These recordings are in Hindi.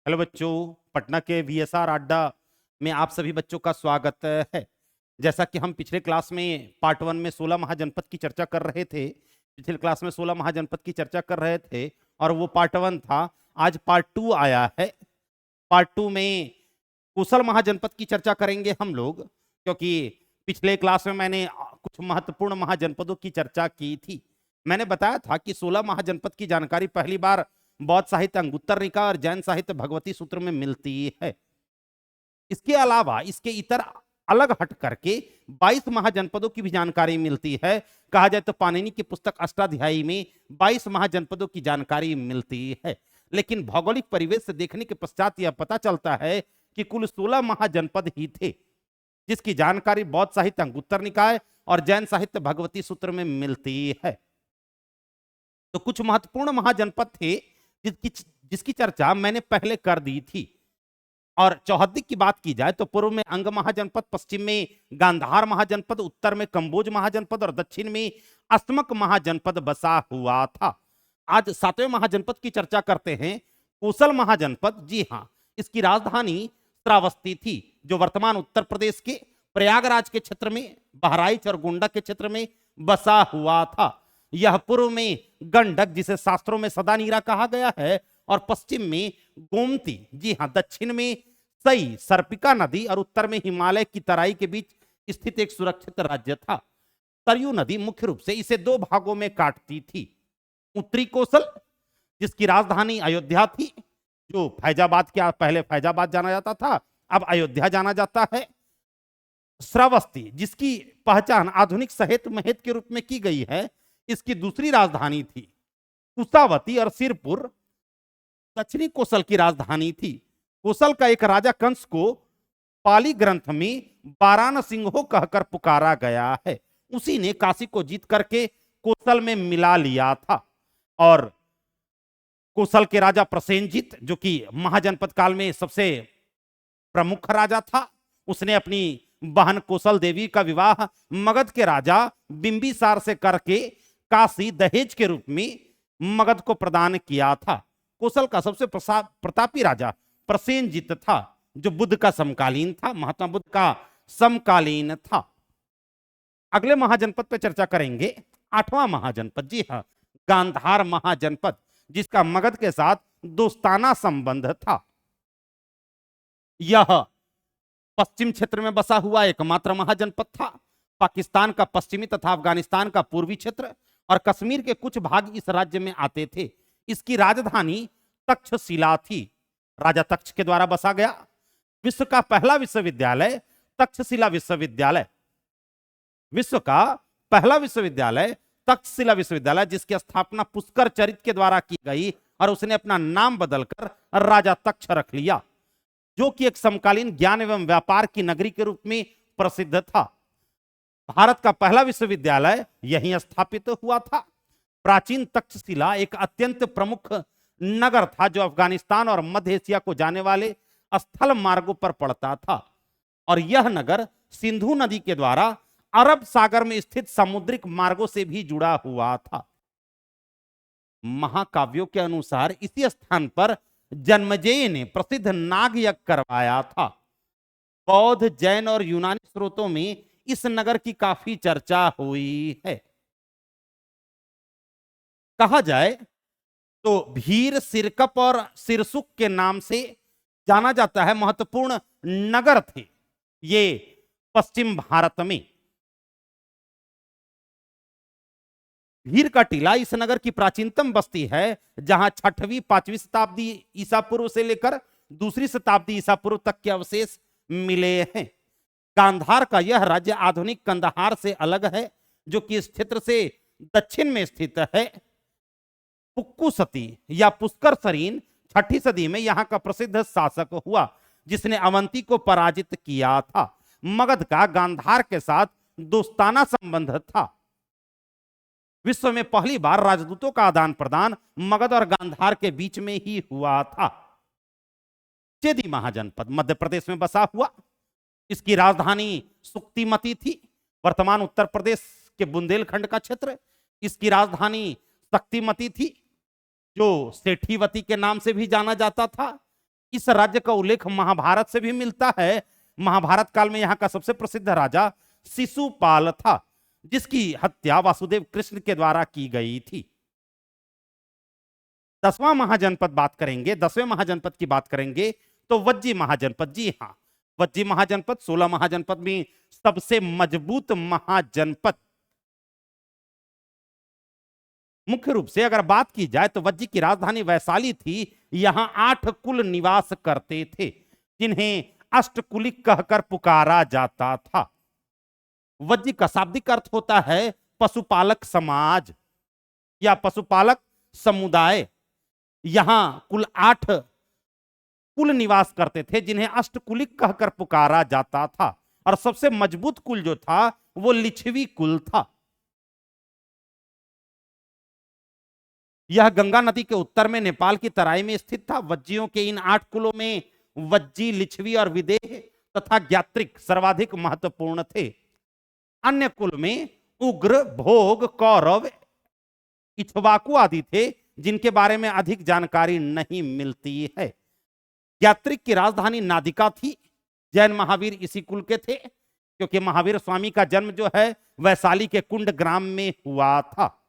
हेलो बच्चों, पटना के वीएसआर अड्डा में आप सभी बच्चों का स्वागत है। जैसा कि हम पिछले क्लास में पार्ट 1 में 16 महाजनपद की चर्चा कर रहे थे। पिछले क्लास में 16 महाजनपद की चर्चा कर रहे थे और वो पार्ट 1 था। आज पार्ट 2 आया है। पार्ट 2 में कुशल महाजनपद की चर्चा करेंगे हम लोग, क्योंकि पिछले क्लास में मैंने कुछ महत्वपूर्ण महाजनपदों की चर्चा की थी। मैंने बताया था कि 16 महाजनपद की जानकारी पहली बार बौद्ध साहित्य अंगुत्तर निकाय और जैन साहित्य भगवती सूत्र में मिलती है। इसके अलावा इसके इतर अलग हट करके 22 महाजनपदों की भी जानकारी मिलती है। कहा जाए तो पाणिनि की पुस्तक अष्टाध्यायी में 22 महाजनपदों की जानकारी मिलती है। लेकिन भौगोलिक परिवेश से देखने के पश्चात यह पता चलता है कि कुल 16 महाजनपद ही थे, जिसकी जानकारी बौद्ध साहित्य अंगुत्तर निकाय और जैन साहित्य भगवती सूत्र में मिलती है। तो कुछ महत्वपूर्ण महाजनपद थे जिसकी चर्चा मैंने पहले कर दी थी। और चौहद्दी की बात की जाए तो पूर्व में अंग महाजनपद, पश्चिम में गांधार महाजनपद, उत्तर में कंबोज महाजनपद और दक्षिण में अस्तमक महाजनपद बसा हुआ था। आज 7वें महाजनपद की चर्चा करते हैं, कोसल महाजनपद। जी हाँ, इसकी राजधानी श्रावस्ती थी, जो वर्तमान उत्तर प्रदेश के प्रयागराज के क्षेत्र में, बहराइच और गोंडा के क्षेत्र में बसा हुआ था। यह पूर्व में गंडक, जिसे शास्त्रों में सदानीरा कहा गया है, और पश्चिम में गोमती, जी हाँ, दक्षिण में सई, सर्पिका नदी और उत्तर में हिमालय की तराई के बीच स्थित एक सुरक्षित राज्य था। सरयू नदी मुख्य रूप से इसे दो भागों में काटती थी। उत्तरी कोसल, जिसकी राजधानी अयोध्या थी, जो फैजाबाद के पहले फैजाबाद जाना जाता था, अब अयोध्या जाना जाता है। श्रावस्ती, जिसकी पहचान आधुनिक सहेत महेत के रूप में की गई है, इसकी दूसरी राजधानी थी। कुशावती और सिरपुर दक्षिणी कोसल की राजधानी थी। कोसल का एक राजा कंस को पाली ग्रंथ में बारान सिंहो कहकर पुकारा गया है। उसी ने काशी को जीत करके कोसल में मिला लिया था। और कोसल के राजा प्रसेनजित, जो कि महाजनपद काल में सबसे प्रमुख राजा था, उसने अपनी बहन कोसल देवी का विवाह मगध के राजा बिंबिसार से करके काशी दहेज के रूप में मगध को प्रदान किया था। कोसल का सबसे प्रतापी राजा प्रसेनजित था, जो बुद्ध का समकालीन था, महात्मा बुद्ध का समकालीन था। अगले महाजनपद पर चर्चा करेंगे, 8वां महाजनपद। जी हाँ, गांधार महाजनपद, जिसका मगध के साथ दोस्ताना संबंध था। यह पश्चिम क्षेत्र में बसा हुआ एकमात्र महाजनपद था। पाकिस्तान का पश्चिमी तथा अफगानिस्तान का पूर्वी क्षेत्र और कश्मीर के कुछ भाग इस राज्य में आते थे। इसकी राजधानी तक्षशिला थी, राजा तक्ष के द्वारा बसा गया। विश्व का पहला विश्वविद्यालय तक्षशिला विश्वविद्यालय, विश्व का पहला विश्वविद्यालय तक्षशिला विश्वविद्यालय, जिसकी स्थापना पुष्कर चरित के द्वारा की गई और उसने अपना नाम बदलकर राजा तक्ष रख लिया, जो कि एक समकालीन ज्ञान एवं व्यापार की नगरी के रूप में प्रसिद्ध था। भारत का पहला विश्वविद्यालय यहीं स्थापित हुआ था। प्राचीन तक्षशिला एक अत्यंत प्रमुख नगर था, जो अफगानिस्तान और मध्य एशिया को जाने वाले स्थल मार्गों पर पड़ता था। और यह नगर सिंधु नदी के द्वारा अरब सागर में स्थित समुद्रिक मार्गों से भी जुड़ा हुआ था। महाकाव्यों के अनुसार इसी स्थान पर जन्मेजय ने प्रसिद्ध नाग यज्ञ करवाया था। बौद्ध, जैन और यूनानी स्रोतों में इस नगर की काफी चर्चा हुई है। कहा जाए तो भीर, सिरकप और सिरसुक के नाम से जाना जाता है महत्वपूर्ण नगर थे ये पश्चिम भारत में। भीर का टीला इस नगर की प्राचीनतम बस्ती है, जहां 6वीं 5वीं शताब्दी ईसा पूर्व से लेकर 2री शताब्दी ईसा पूर्व तक के अवशेष मिले हैं। गांधार का यह राज्य आधुनिक कंदहार से अलग है, जो कि इस क्षेत्र से दक्षिण में स्थित है। पुक्कुसती या पुष्कर सरीन 6ठी सदी में यहां का प्रसिद्ध शासक हुआ, जिसने अवंती को पराजित किया था। मगध का गांधार के साथ दोस्ताना संबंध था। विश्व में पहली बार राजदूतों का आदान प्रदान मगध और गांधार के बीच में ही हुआ था। चेदी महाजनपद मध्य प्रदेश में बसा हुआ। इसकी राजधानी सुक्तिमती थी, वर्तमान उत्तर प्रदेश के बुंदेलखंड का क्षेत्र। इसकी राजधानी शक्तिमती थी, जो सेठीवती के नाम से भी जाना जाता था। इस राज्य का उल्लेख महाभारत से भी मिलता है। महाभारत काल में यहाँ का सबसे प्रसिद्ध राजा शिशुपाल था, जिसकी हत्या वासुदेव कृष्ण के द्वारा की गई थी। 10वां महाजनपद बात करेंगे, 10वें महाजनपद की बात करेंगे तो वज्जी महाजनपद। जी हाँ, वज्जी महाजनपद 16 महाजनपद में सबसे मजबूत महाजनपद। मुख्य रूप से अगर बात की जाए तो वज्जी की राजधानी वैशाली थी। यहां 8 कुल निवास करते थे, जिन्हें अष्टकुलिक कहकर पुकारा जाता था। वज्जी का शाब्दिक अर्थ होता है पशुपालक समाज या पशुपालक समुदाय। यहां कुल 8 कुल निवास करते थे, जिन्हें अष्टकुलिक कहकर पुकारा जाता था। और सबसे मजबूत कुल जो था वो लिच्छवी कुल था। यह गंगा नदी के उत्तर में नेपाल की तराई में स्थित था। वज्जियों के इन 8 कुलों में वज्जी, लिच्छवी और विदेह तथा ज्ञात्रिक सर्वाधिक महत्वपूर्ण थे। अन्य कुल में उग्र, भोग, कौरव, इक्ष्वाकु आदि थे, जिनके बारे में अधिक जानकारी नहीं मिलती है। ज्ञात्रिक की राजधानी नादिका थी। जैन महावीर इसी कुल के थे, क्योंकि महावीर स्वामी का जन्म जो है वैशाली के कुंड ग्राम में हुआ था।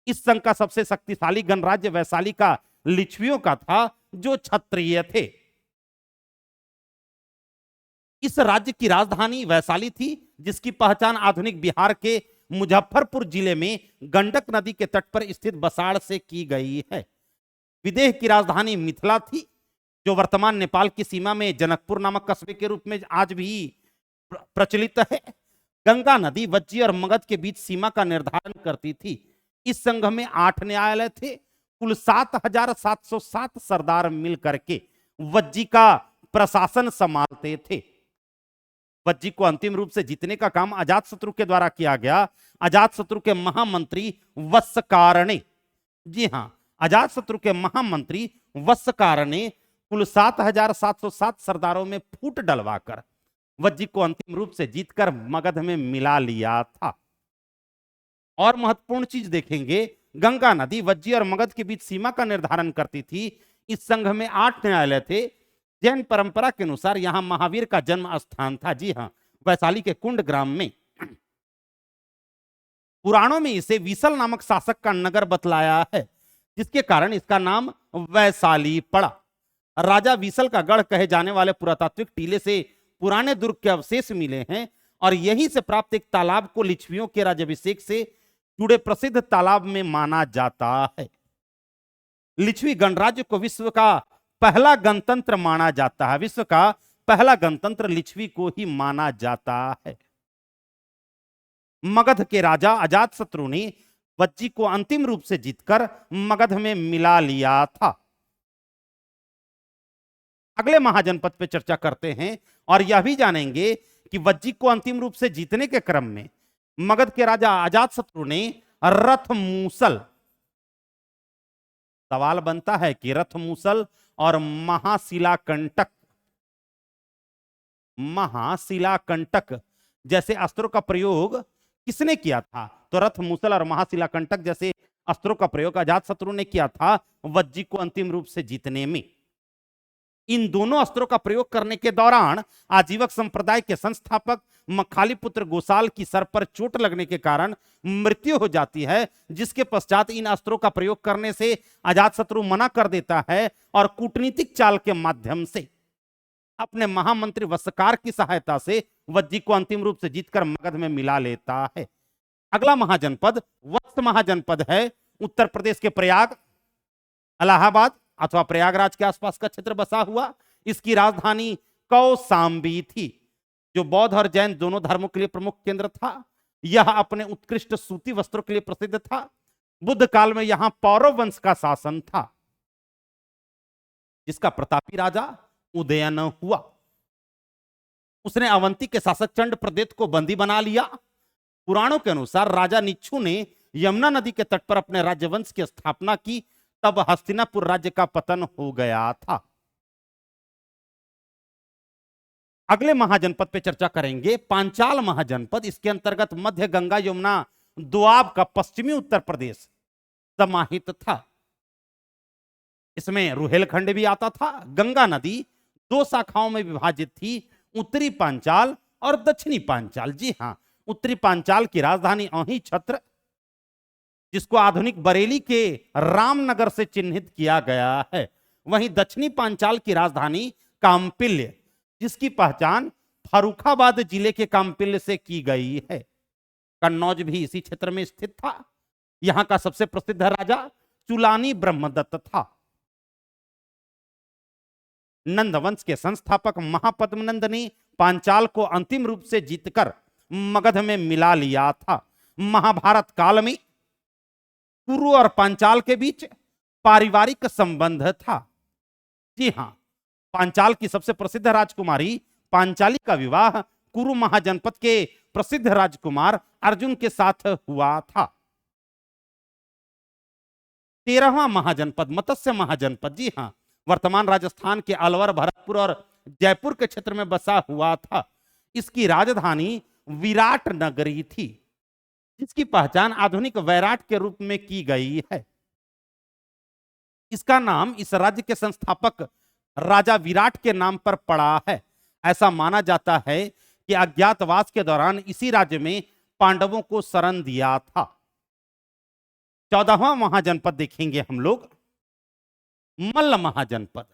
इस संघ का सबसे शक्तिशाली गणराज्य वैशाली का लिच्छवियों का था, जो क्षत्रिय थे। इस राज्य की राजधानी वैशाली थी, जिसकी पहचान आधुनिक बिहार के मुजफ्फरपुर जिले में गंडक नदी के तट पर स्थित बसाड़ से की गई है। विदेह की राजधानी मिथिला थी, जो वर्तमान नेपाल की सीमा में जनकपुर नामक कस्बे के रूप में आज भी प्रचलित है। गंगा नदी वज्जी और मगध के बीच सीमा का निर्धारण करती थी। इस संघ में 8 न्यायालय थे। कुल 7,707 सरदार मिलकर के वज्जी का प्रशासन संभालते थे। वज्जी को अंतिम रूप से जीतने का काम अजातशत्रु के द्वारा किया गया। अजातशत्रु के महामंत्री वत्सकारणे, जी हां, अजातशत्रु के महामंत्री वत्सकारणे कुल 7,707 सरदारों में फूट डलवाकर वज्जी को अंतिम रूप से जीतकर मगध में मिला लिया था। और महत्वपूर्ण चीज देखेंगे, गंगा नदी वज्जी और मगध के बीच सीमा का निर्धारण करती थी। इस संघ में 8 न्यायालय थे। जैन परंपरा के अनुसार यहां महावीर का जन्म स्थान था। जी हां, वैशाली के कुंड ग्राम में। पुराणों में इसे विसल नामक शासक का नगर बतलाया है, जिसके कारण इसका नाम वैशाली पड़ा। राजा विसल का गढ़ कहे जाने वाले पुरातात्विक टीले से पुराने दुर्ग के अवशेष मिले हैं, और यहीं से प्राप्त एक तालाब को लिच्छवियों के राज्याभिषेक से जुड़े प्रसिद्ध तालाब में माना जाता है। लिच्छवी गणराज्य को विश्व का पहला गणतंत्र माना जाता है। विश्व का पहला गणतंत्र लिच्छवी को ही माना जाता है। मगध के राजा अजातशत्रु ने वज्जी को अंतिम रूप से जीतकर मगध में मिला लिया था। अगले महाजनपद पे चर्चा करते हैं और यह भी जानेंगे कि वज्जी को अंतिम रूप से जीतने के क्रम में मगध के राजा अजातशत्रु ने रथमूसल, सवाल बनता है कि रथमूसल और महाशिलाकंटक जैसे अस्त्रों का प्रयोग किसने किया था? तो रथमूसल और महाशिलाकंटक जैसे अस्त्रों का प्रयोग अजातशत्रु ने किया था वज्जी को अंतिम रूप से जीतने में। इन दोनों अस्त्रों का प्रयोग करने के दौरान आजीवक संप्रदाय के संस्थापक मखालीपुत्र गोसाल की सर पर चोट लगने के कारण मृत्यु हो जाती है, जिसके पश्चात इन अस्त्रों का प्रयोग करने से अजातशत्रु मना कर देता है और कूटनीतिक चाल के माध्यम से अपने महामंत्री वत्सकार की सहायता से वज्जी को अंतिम रूप से जीतकर मगध में मिला लेता है। अगला महाजनपद वत्स महाजनपद है। उत्तर प्रदेश के प्रयाग, इलाहाबाद अथवा प्रयागराज के आसपास का क्षेत्र बसा हुआ। इसकी राजधानी कौशाम्बी थी, जो बौद्ध और जैन दोनों धर्मों के लिए प्रमुख केंद्र था। यह अपने उत्कृष्ट सूती वस्त्रों के लिए प्रसिद्ध था। बुद्ध काल में यहां पौरव वंश का शासन था, जिसका प्रतापी राजा उदयन हुआ। उसने अवंती के शासक चंड प्रदेत को बंदी बना लिया। पुराणों के अनुसार राजा निच्छु ने यमुना नदी के तट पर अपने राज्यवंश की स्थापना की, तब हस्तिनापुर राज्य का पतन हो गया था। अगले महाजनपद पे चर्चा करेंगे पांचाल महाजनपद। इसके अंतर्गत मध्य गंगा यमुना दोआब का पश्चिमी उत्तर प्रदेश समाहित था। इसमें रुहेलखंड भी आता था। गंगा नदी दो शाखाओं में विभाजित थी, उत्तरी पांचाल और दक्षिणी पांचाल। जी हां, उत्तरी पांचाल की राजधानी अहीं छत्र, जिसको आधुनिक बरेली के रामनगर से चिन्हित किया गया है। वहीं दक्षिणी पांचाल की राजधानी काम्पिल्य, जिसकी पहचान फर्रुखाबाद जिले के काम्पिल्य से की गई है। कन्नौज भी इसी क्षेत्र में स्थित था। यहां का सबसे प्रसिद्ध राजा चुलानी ब्रह्मदत्त था। नंद वंश के संस्थापक महापद्मनंद ने पांचाल को अंतिम रूप से जीतकर मगध में मिला लिया था। महाभारत काल में कुरु और पांचाल के बीच पारिवारिक संबंध था। जी हां, पांचाल की सबसे प्रसिद्ध राजकुमारी पांचाली का विवाह कुरु महाजनपद के प्रसिद्ध राजकुमार अर्जुन के साथ हुआ था। 13वां महाजनपद मत्स्य महाजनपद, जी हां, वर्तमान राजस्थान के अलवर, भरतपुर और जयपुर के क्षेत्र में बसा हुआ था। इसकी राजधानी विराट नगरी थी, जिसकी पहचान आधुनिक वैराट के रूप में की गई है। इसका नाम इस राज्य के संस्थापक राजा विराट के नाम पर पड़ा है। ऐसा माना जाता है कि अज्ञातवास के दौरान इसी राज्य में पांडवों को शरण दिया था। 14वां महाजनपद देखेंगे हम लोग, मल्ल महाजनपद।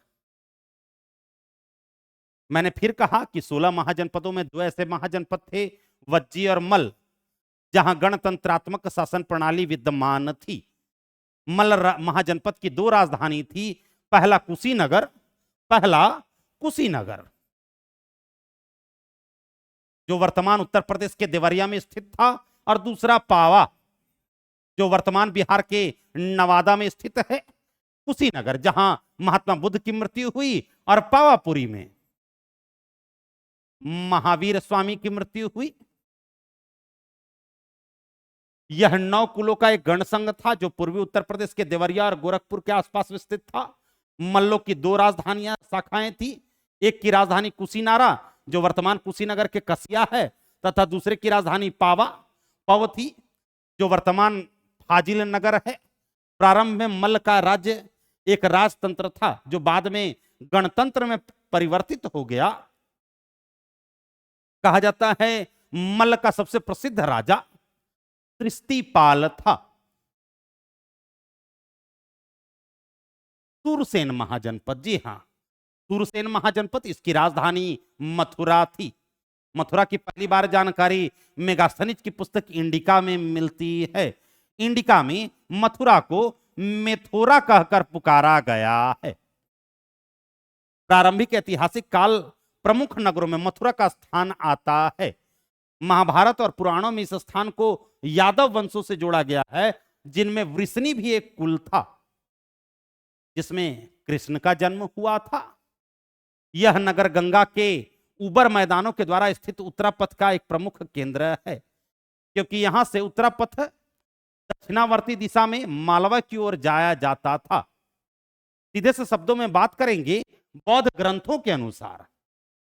मैंने फिर कहा कि 16 महाजनपदों में दो ऐसे महाजनपद थे, वज्जी और मल्ल, जहां गणतंत्रात्मक शासन प्रणाली विद्यमान थी। मल्ल महाजनपद की दो राजधानी थी, पहला कुशीनगर, जो वर्तमान उत्तर प्रदेश के देवरिया में स्थित था, और दूसरा पावा, जो वर्तमान बिहार के नवादा में स्थित है। कुशीनगर, जहां महात्मा बुद्ध की मृत्यु हुई, और पावापुरी में महावीर स्वामी की मृत्यु हुई। यह 9 कुलों का एक गण संघ था, जो पूर्वी उत्तर प्रदेश के देवरिया और गोरखपुर के आसपास विस्तृत था। मल्लों की दो राजधानियां शाखाएं थी। एक की राजधानी कुशीनारा, जो वर्तमान कुशीनगर के कसिया है, तथा दूसरे की राजधानी पव थी, जो वर्तमान फाजिल नगर है। प्रारंभ में मल्ल का राज्य एक राजतंत्र था, जो बाद में गणतंत्र में परिवर्तित हो गया। कहा जाता है मल्ल का सबसे प्रसिद्ध राजा त्रिस्तिपाल था। सुरसेन महाजनपद, जी हां, सुरसेन महाजनपद, इसकी राजधानी मथुरा थी। मथुरा की पहली बार जानकारी मेगास्थनीज की पुस्तक इंडिका में मिलती है। इंडिका में मथुरा को मेथोरा कहकर पुकारा गया है। प्रारंभिक ऐतिहासिक काल प्रमुख नगरों में मथुरा का स्थान आता है। महाभारत और पुराणों में इस स्थान को यादव वंशों से जोड़ा गया है, जिनमें वृष्णि भी एक कुल था, जिसमें कृष्ण का जन्म हुआ था। यह नगर गंगा के उबर मैदानों के द्वारा स्थित उत्तरापथ का एक प्रमुख केंद्र है, क्योंकि यहां से उत्तरापथ दक्षिणावर्ती दिशा में मालवा की ओर जाया जाता था। सीधे से शब्दों में बात करेंगे, बौद्ध ग्रंथों के अनुसार,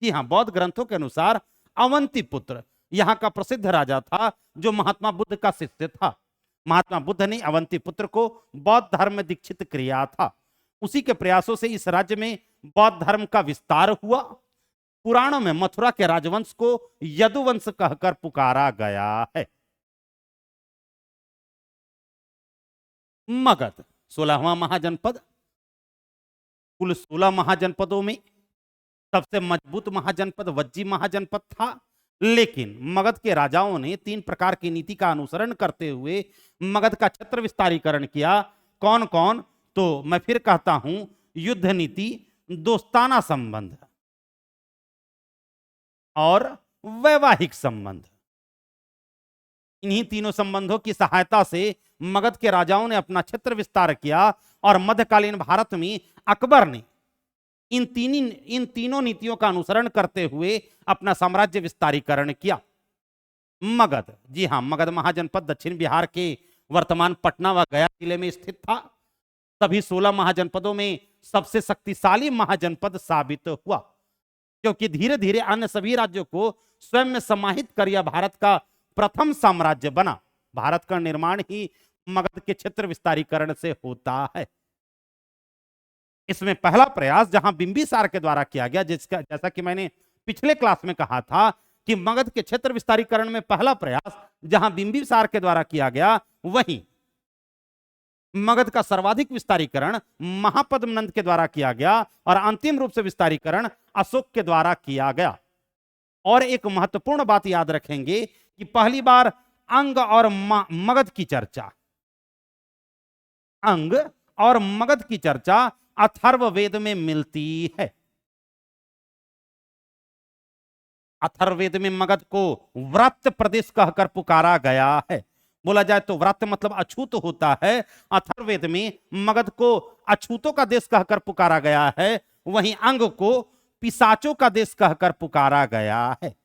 जी हां, बौद्ध ग्रंथों के अनुसार अवंतीपुत्र यहां का प्रसिद्ध राजा था, जो महात्मा बुद्ध का शिष्य था। महात्मा बुद्ध ने अवंतीपुत्र को बौद्ध धर्म में दीक्षित किया था। उसी के प्रयासों से इस राज्य में बौद्ध धर्म का विस्तार हुआ। पुराणों में मथुरा के राजवंश को यदुवंश कहकर पुकारा गया है। मगध 16वां महाजनपद। कुल 16 महाजनपदों में सबसे मजबूत महाजनपद वज्जी महाजनपद था, लेकिन मगध के राजाओं ने 3 प्रकार की नीति का अनुसरण करते हुए मगध का क्षेत्र विस्तारीकरण किया। कौन कौन? तो मैं फिर कहता हूं, युद्ध नीति, दोस्ताना संबंध और वैवाहिक संबंध। इन्हीं तीनों संबंधों की सहायता से मगध के राजाओं ने अपना क्षेत्र विस्तार किया, और मध्यकालीन भारत में अकबर ने इन तीनों नीतियों का अनुसरण करते हुए अपना साम्राज्य विस्तारीकरण किया। मगध, जी हां, मगध महाजनपद दक्षिण बिहार के वर्तमान पटना व गया जिले में स्थित था। सभी 16 महाजनपदों में सबसे शक्तिशाली महाजनपद साबित हुआ, क्योंकि धीरे धीरे अन्य सभी राज्यों को स्वयं में समाहित कर यह भारत का प्रथम साम्राज्य बना। भारत का निर्माण ही मगध के क्षेत्र विस्तारीकरण से होता है। इसमें पहला प्रयास जहां बिंबिसार के द्वारा किया गया, जिसका जैसा कि मैंने पिछले क्लास में कहा था कि मगध के क्षेत्र विस्तारीकरण में पहला प्रयास जहां बिंबिसार के द्वारा किया गया, वहीं मगध का सर्वाधिक विस्तारीकरण महापद्मनंद के द्वारा किया गया और अंतिम रूप से विस्तारीकरण अशोक के द्वारा किया गया। और एक महत्वपूर्ण बात याद रखेंगे कि पहली बार अंग और मगध की चर्चा, अंग और मगध की चर्चा अथर्ववेद में मिलती है। अथर्ववेद में मगध को व्रत प्रदेश कहकर पुकारा गया है। बोला जाए तो व्रत मतलब अछूत होता है, अथर्ववेद में मगध को अछूतों का देश कहकर पुकारा गया है, वहीं अंग को पिशाचों का देश कहकर पुकारा गया है।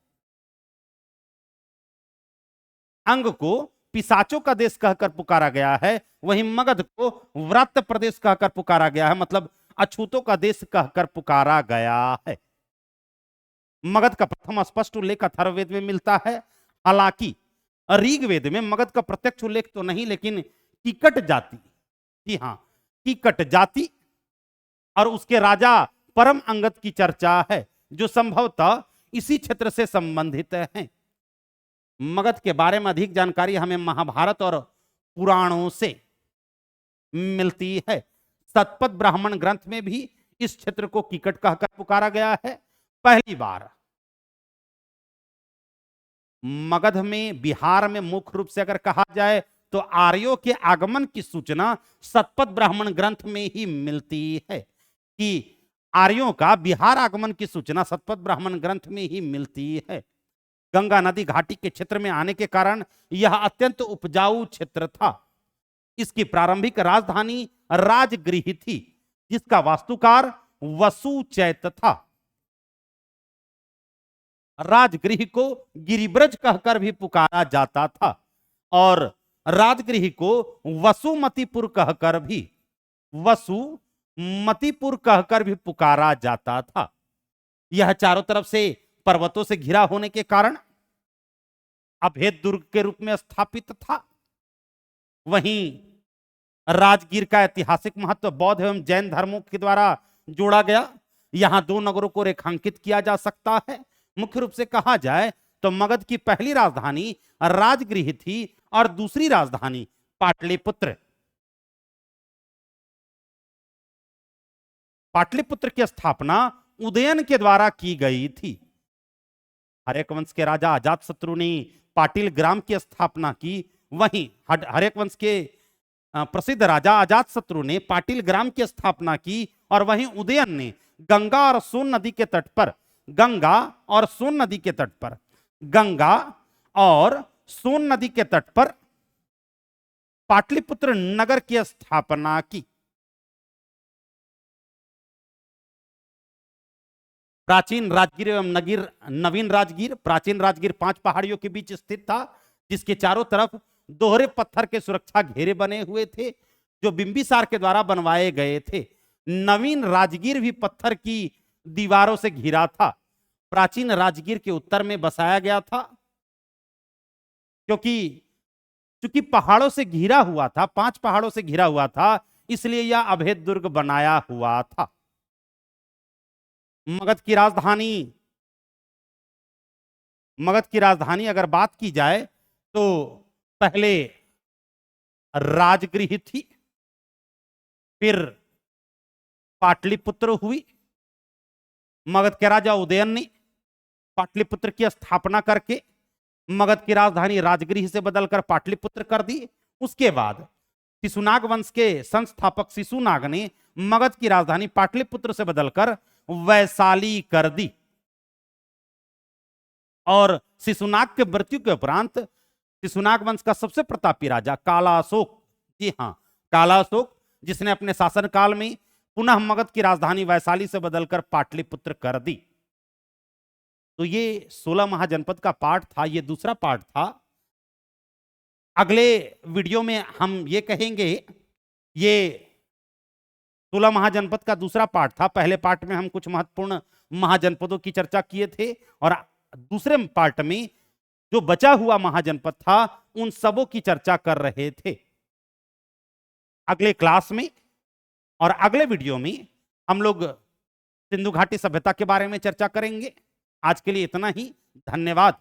अंग को पिशाचों का देश कहकर पुकारा गया है, वहीं मगध को व्रत प्रदेश कहकर पुकारा गया है, मतलब अछूतों का देश कहकर पुकारा गया है। मगध का प्रथम स्पष्ट उल्लेख अथर्ववेद में मिलता है। हालांकि ऋग्वेद में मगध का प्रत्यक्ष उल्लेख तो नहीं, लेकिन कीकट जाति, जी हां, कीकट जाति और उसके राजा परम अंगद की चर्चा है, जो संभवतः इसी क्षेत्र से संबंधित हैं। मगध के बारे में अधिक जानकारी हमें महाभारत और पुराणों से मिलती है। सतपथ ब्राह्मण ग्रंथ में भी इस क्षेत्र को कीकट कहकर पुकारा गया है। पहली बार मगध में, बिहार में मुख्य रूप से अगर कहा जाए तो आर्यों के आगमन की सूचना सतपथ ब्राह्मण ग्रंथ में ही मिलती है, कि आर्यों का बिहार आगमन की सूचना सतपथ ब्राह्मण ग्रंथ में ही मिलती है। गंगा नदी घाटी के क्षेत्र में आने के कारण यह अत्यंत उपजाऊ क्षेत्र था। इसकी प्रारंभिक राजधानी राजगृह थी, जिसका वास्तुकार वसुचैत था। राजगृह को गिरिब्रज कहकर भी पुकारा जाता था और राजगृह को वसुमतीपुर कहकर भी पुकारा जाता था। यह चारों तरफ से पर्वतों से घिरा होने के कारण अभेद दुर्ग के रूप में स्थापित था। वहीं राजगीर का ऐतिहासिक महत्व बौद्ध एवं जैन धर्मों के द्वारा जोड़ा गया। यहां दो नगरों को रेखांकित किया जा सकता है। मुख्य रूप से कहा जाए तो मगध की पहली राजधानी राजगृह थी और दूसरी राजधानी पाटलिपुत्र। पाटलिपुत्र की स्थापना उदयन के द्वारा की गई थी। हर्यक वंश के राजा अजातशत्रु ने पाटिल ग्राम की स्थापना की। वहीं हर्यक वंश के प्रसिद्ध राजा अजातशत्रु ने पाटिल ग्राम की स्थापना की और वहीं उदयन ने गंगा और सोन नदी के तट पर पाटलिपुत्र नगर की स्थापना की। प्राचीन राजगीर एवं नवीन राजगीर। प्राचीन राजगीर 5 पहाड़ियों के बीच स्थित था, जिसके चारों तरफ दोहरे पत्थर के सुरक्षा घेरे बने हुए थे, जो बिंबिसार के द्वारा बनवाए गए थे। नवीन राजगीर भी पत्थर की दीवारों से घिरा था। प्राचीन राजगीर के उत्तर में बसाया गया था, क्योंकि पहाड़ों से घिरा हुआ था, 5 पहाड़ों से घिरा हुआ था, इसलिए यह अभेद दुर्ग बनाया हुआ था। मगध की राजधानी अगर बात की जाए तो पहले राजगृह थी, फिर पाटलिपुत्र हुई। मगध के राजा उदयन ने पाटलिपुत्र की स्थापना करके मगध की राजधानी राजगृह से बदलकर पाटलिपुत्र कर दी। उसके बाद शिशुनाग वंश के संस्थापक शिशुनाग ने मगध की राजधानी पाटलिपुत्र से बदलकर वैशाली कर दी और शिशुनाग के मृत्यु के उपरांत शिशुनाग वंश का सबसे प्रतापी राजा कालाशोक, जी हां कालाशोक, जिसने अपने शासनकाल में पुनः मगध की राजधानी वैशाली से बदलकर पाटलिपुत्र कर दी। तो ये 16 महाजनपद का पार्ट था, ये दूसरा पार्ट था। अगले वीडियो में हम ये कहेंगे, ये 16 महाजनपद का दूसरा पार्ट था। पहले पार्ट में हम कुछ महत्वपूर्ण महाजनपदों की चर्चा किए थे और दूसरे पार्ट में जो बचा हुआ महाजनपद था उन सबों की चर्चा कर रहे थे। अगले क्लास में और अगले वीडियो में हम लोग सिंधु घाटी सभ्यता के बारे में चर्चा करेंगे। आज के लिए इतना ही, धन्यवाद।